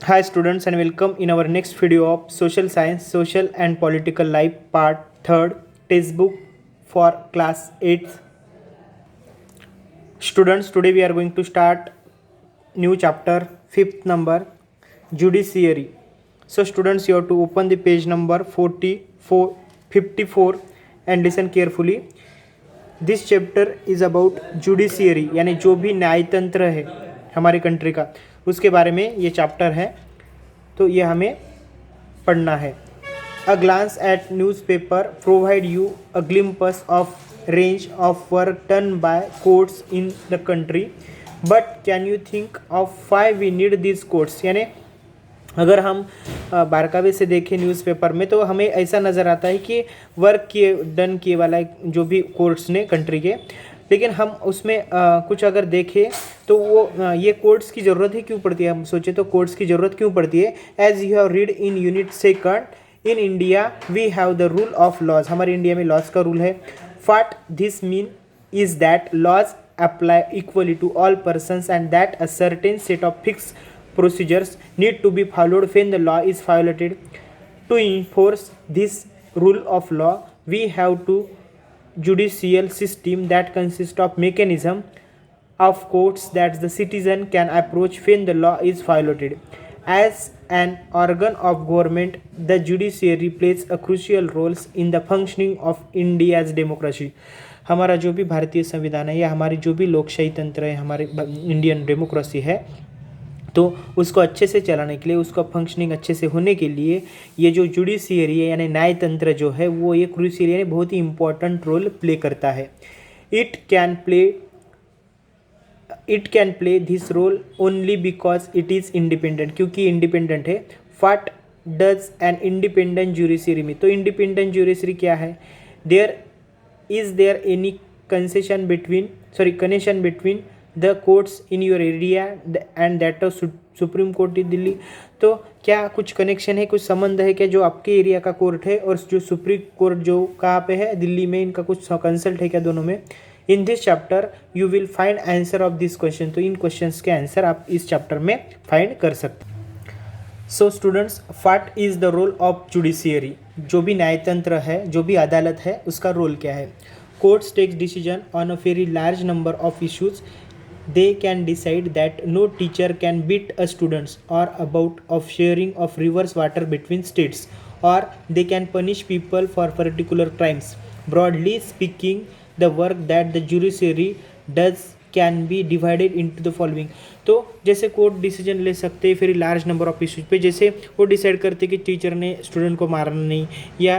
Hi students and welcome in our next video of Social Science, Social and Political Life Part 3rd Textbook for Class 8th. Students, today we are going to start new chapter 5th number Judiciary. So students, you have to open the page number 54 and listen carefully. This chapter is about judiciary यानी जो भी न्यायतंत्र है हमारे country का उसके बारे में ये चैप्टर है, तो ये हमें पढ़ना है. A glance at newspaper provide you a glimpse of range of work done by courts in the country, but can you think of why we need this courts. यानी अगर हम बारकावे से देखें न्यूज़पेपर में तो हमें ऐसा नज़र आता है कि वर्क किए डन किए वाला जो भी कोर्ट्स ने कंट्री के, लेकिन हम उसमें कुछ अगर देखें तो वो ये कोर्ट्स की ज़रूरत ही क्यों पड़ती है. हम सोचे तो कोर्ट्स की ज़रूरत क्यों पड़ती है. As you have read in unit second, in India we have the rule of laws. हमारे इंडिया में लॉज का रूल है. What this mean is that laws apply equally to all persons and that a certain set of fix procedures need to be followed when the law is violated. To enforce this rule of law, we have to judicial system that consists of mechanism of courts that the citizen can approach when the law is violated. As an organ of government, the judiciary plays a crucial role in the functioning of India's democracy. हमारा जो भी भारतीय संविधान है या हमारी जो भी लोकशाही तंत्र है, हमारे इंडियन डेमोक्रेसी है, तो उसको अच्छे से चलाने के लिए, उसका फंक्शनिंग अच्छे से होने के लिए ये जो जुडिशियरी है यानी न्यायतंत्र जो है वो ये क्रूशियल यानी बहुत ही इम्पोर्टेंट रोल प्ले करता है. It can play this role only because it is independent, क्योंकि इंडिपेंडेंट है. What does an independent judiciary mean. तो इंडिपेंडेंट जुडिशियरी क्या है. There any connection between the courts in your area and that of supreme court in Delhi. तो क्या कुछ connection है, कुछ संबंध है क्या जो आपके एरिया का कोर्ट है और जो सुप्रीम कोर्ट जो कहाँ पे है, दिल्ली में, इनका कुछ कंसल्ट है क्या दोनों में. In this chapter you will find answer of this question. तो इन क्वेश्चंस के आंसर आप इस चैप्टर में फाइंड कर सकते हैं. So students, what is the role of judiciary. जो भी न्यायतंत्र है, जो भी अदालत है, उसका रोल क्या है. Courts takes decision on a very large number of issues. They can decide that no teacher can beat a students, or about of sharing of rivers water between states, or they can punish people for particular crimes. Broadly speaking, the work that the judiciary does can be divided into the following. तो जैसे court decision ले सकते हैं फिर large number of issues पे, जैसे वो decide करते कि टीचर ने स्टूडेंट को मारना नहीं, या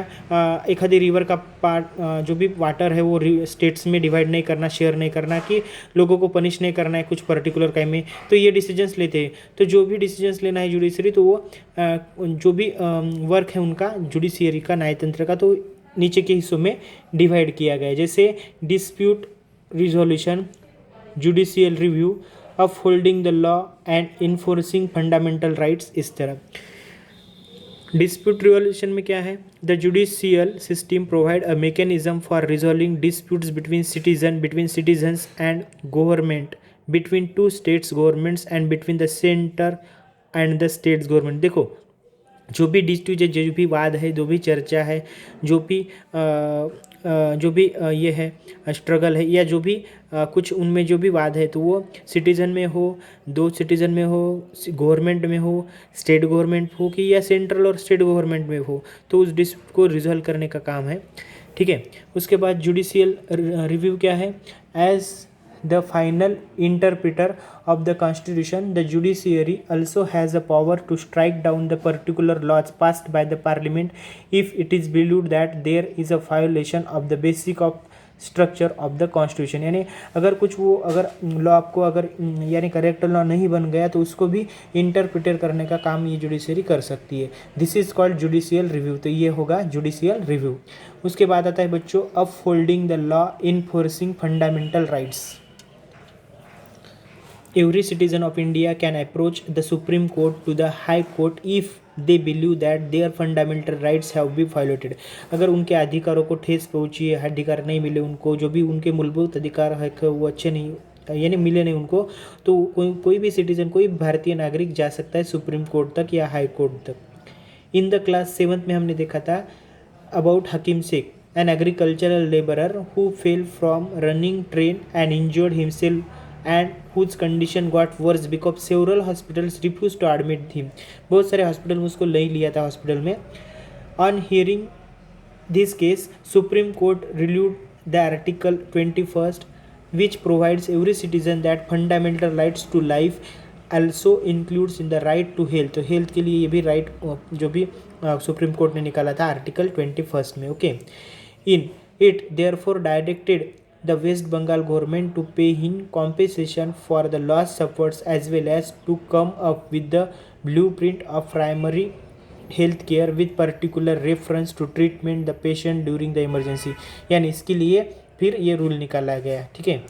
एखादी रिवर का पार्ट जो भी वाटर है वो स्टेट्स में डिवाइड नहीं करना, शेयर नहीं करना, कि लोगों को पनिश नहीं करना है कुछ पर्टिकुलर टाइम में. तो ये डिसीजंस लेते हैं. तो जो भी डिसीजंस लेना है जुडिशरी, तो वो जो भी वर्क है उनका जुडिशियरी का, न्यायतंत्र का, तो नीचे के हिस्सों में डिवाइड किया गया है. जैसे dispute resolution, judicial review, upholding the law and enforcing fundamental rights. इस तरह डिस्प्यूट रिजोल्यूशन में क्या है. The judicial system provide a mechanism for resolving disputes between citizens and government, between two states governments and between the centre and the states government. देखो, जो भी dispute है, जो भी वाद है, जो भी चर्चा है, जो भी ये है स्ट्रगल है, या जो भी कुछ उनमें जो भी वाद है, तो वो सिटीज़न में हो, दो सिटीज़न में हो, गवर्नमेंट में हो, स्टेट गवर्नमेंट हो, कि या सेंट्रल और स्टेट गवर्नमेंट में हो, तो उस डिस्प्यूट को रिजॉल्व करने का काम है. ठीक है. उसके बाद जुडिशियल रिव्यू क्या है. As the final interpreter of the constitution, the judiciary also has the power to strike down the particular laws passed by the parliament if it is believed that there is a violation of the basic of structure of the constitution. यानी अगर कुछ वो अगर law आपको अगर यानी correct law नहीं बन गया तो उसको भी इंटरप्रिटेट करने का काम ये जुडिशरी कर सकती है. This is called judicial review. तो ये होगा जुडिशियल रिव्यू. उसके बाद आता है बच्चों upholding the law, enforcing fundamental rights. Every citizen of India can approach the Supreme Court to the High Court if they believe that their fundamental rights have been violated. अगर उनके अधिकारों को ठेस पहुँची है, अधिकार नहीं मिले उनको, जो भी उनके मूलभूत अधिकार है वो अच्छे नहीं यानी मिले नहीं उनको, तो कोई भी सिटीजन, कोई भारतीय नागरिक जा सकता है सुप्रीम कोर्ट तक या हाई कोर्ट तक। इन द क्लास 7th में हमने देखा था about Hakim Sheikh, an agricultural labourer who fell from running train and injured himself and whose condition got worse because several hospitals refuse to admit him. बहुत सारे hospital में उसको नहीं लिया था हॉस्पिटल में। On hearing this case supreme court relied the article 21 which provides every citizen that fundamental rights to life also includes in the right to health। तो health के लिए ये भी राइट जो भी सुप्रीम कोर्ट ने निकाला था आर्टिकल 21 में। Okay, in it therefore directed the West Bengal government to pay in compensation for the loss suffers as well as to come up with the blueprint of primary health care with particular reference to treatment the patient during the emergency. यानी इसके लिए फिर ये rule निकाला गया। ठीक है,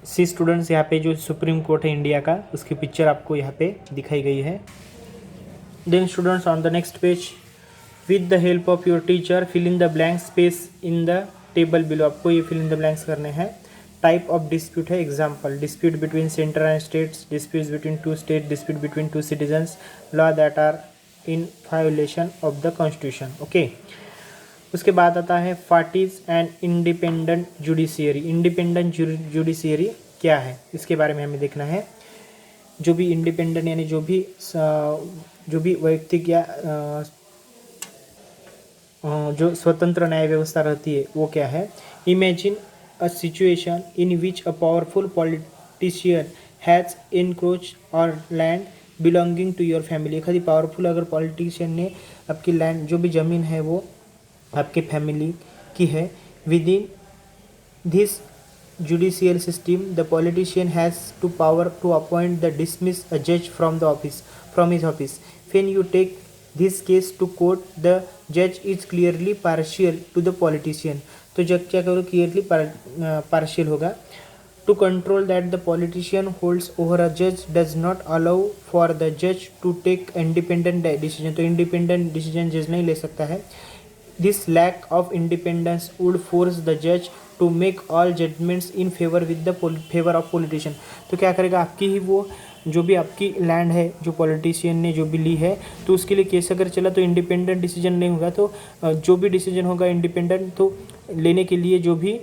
सी students, यहाँ पे जो सुप्रीम कोर्ट है इंडिया का, उसकी पिक्चर आपको यहाँ पे दिखाई गई है। Then students, on the next page, with the help of your teacher fill in the blank space in the table below. आपको ये फिल इन द ब्लैंक्स करने हैं। टाइप ऑफ डिस्प्यूट है, example dispute between centre and states, dispute between two states, dispute between two citizens, law that are in violation of the constitution. Okay, उसके बाद आता है what is an independent judiciary. Independent judiciary क्या है, इसके बारे में हमें देखना है। जो भी इंडिपेंडेंट यानी जो भी वैयक्तिक या जो स्वतंत्र न्याय व्यवस्था रहती है वो क्या है। Imagine a situation in which a powerful politician has encroach our land belonging to your family. एखादी पावरफुल अगर पॉलिटिशियन ने आपकी लैंड, जो भी ज़मीन है वो आपके फैमिली की है, with in this judicial system the politician has to power to appoint the dismiss अ जज from his office. When you take this case to court the जज is clearly partial two the politician. तो जज क्या करो, clearly partial होगा। To control that the politician holds over a जज does not allow for the जज to take independent decision. तो independent decision जज नहीं ले सकता है। This lack of independence would force the judge to make all judgments in favor of politician। तो क्या करेगा, आपकी ही वो जो भी आपकी लैंड है जो पॉलिटिशियन ने जो भी ली है, तो उसके लिए केस अगर चला तो इंडिपेंडेंट डिसीजन नहीं होगा। तो जो भी डिसीजन होगा इंडिपेंडेंट तो लेने के लिए जो भी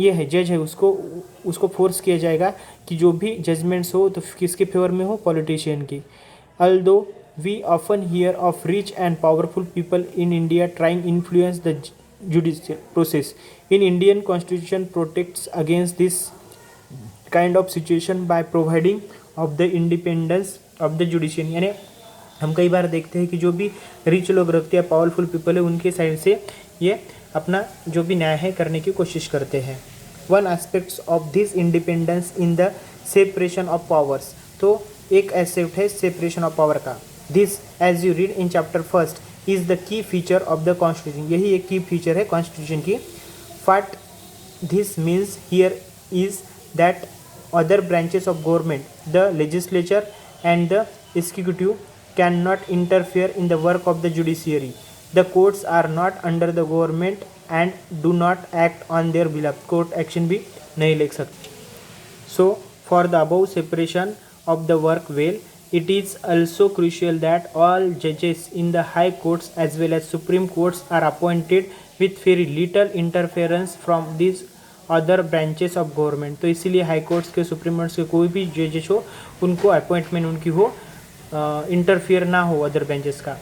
ये है जज है उसको फोर्स किया जाएगा कि जो भी जजमेंट्स हो तो किसके फेवर में हो, पॉलिटिशियन की। Although we often hear of rich and powerful people in India trying influence the judicial process, in Indian constitution protects against this kind of situation by providing of the independence of the judiciary। यानी हम कई बार देखते हैं कि जो भी rich लोग रखते हैं, पावरफुल पीपल है, उनके साइड से ये अपना जो भी न्याय है करने की कोशिश करते हैं। One aspects of this independence in the separation of powers. तो एक एस्पेक्ट है सेपरेशन ऑफ पावर का। This as you read in chapter 1 is the key feature of the constitution. यही एक की फीचर है कॉन्स्टिट्यूशन की। What this means here is that other branches of government, the legislature and the executive can not interfere in the work of the judiciary. The courts are not under the government and do not act on their behalf. Court action भी नहीं ले सकते। So for the above separation of the work well, it is also crucial that all judges in the high courts as well as supreme courts are appointed with very little interference from these other branches of government। तो इसीलिए high courts के, supreme courts के कोई भी जजेस हो उनको appointment उनकी हो इंटरफियर ना हो अदर ब्रांचेस का।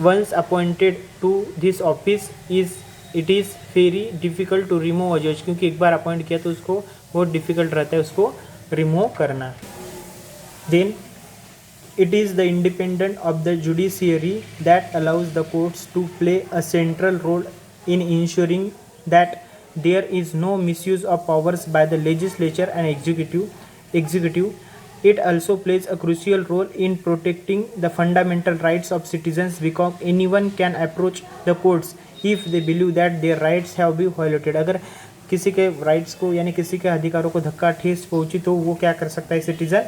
Once appointed to this office it is very difficult to remove a जज, क्योंकि एक बार अपॉइंट किया तो उसको बहुत डिफ़िकल्ट रहता है उसको रिमूव करना। Then it is the independence of the judiciary that allows the courts to play a central role in ensuring that there is no misuse of powers by the legislature and executive. It also plays a crucial role in protecting the fundamental rights of citizens because anyone can approach the courts if they believe that their rights have been violated। अगर किसी के rights को यानी किसी के अधिकारों को धक्का ठेस पहुंची तो वो क्या कर सकता है, सिटीजन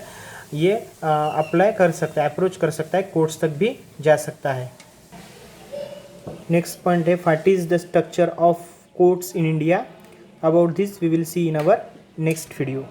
ये अप्लाई कर सकता है, अप्रोच कर सकता है, कोर्ट्स तक भी जा सकता है। नेक्स्ट पॉइंट है what is the structure of courts in India. About this we will see in our next video.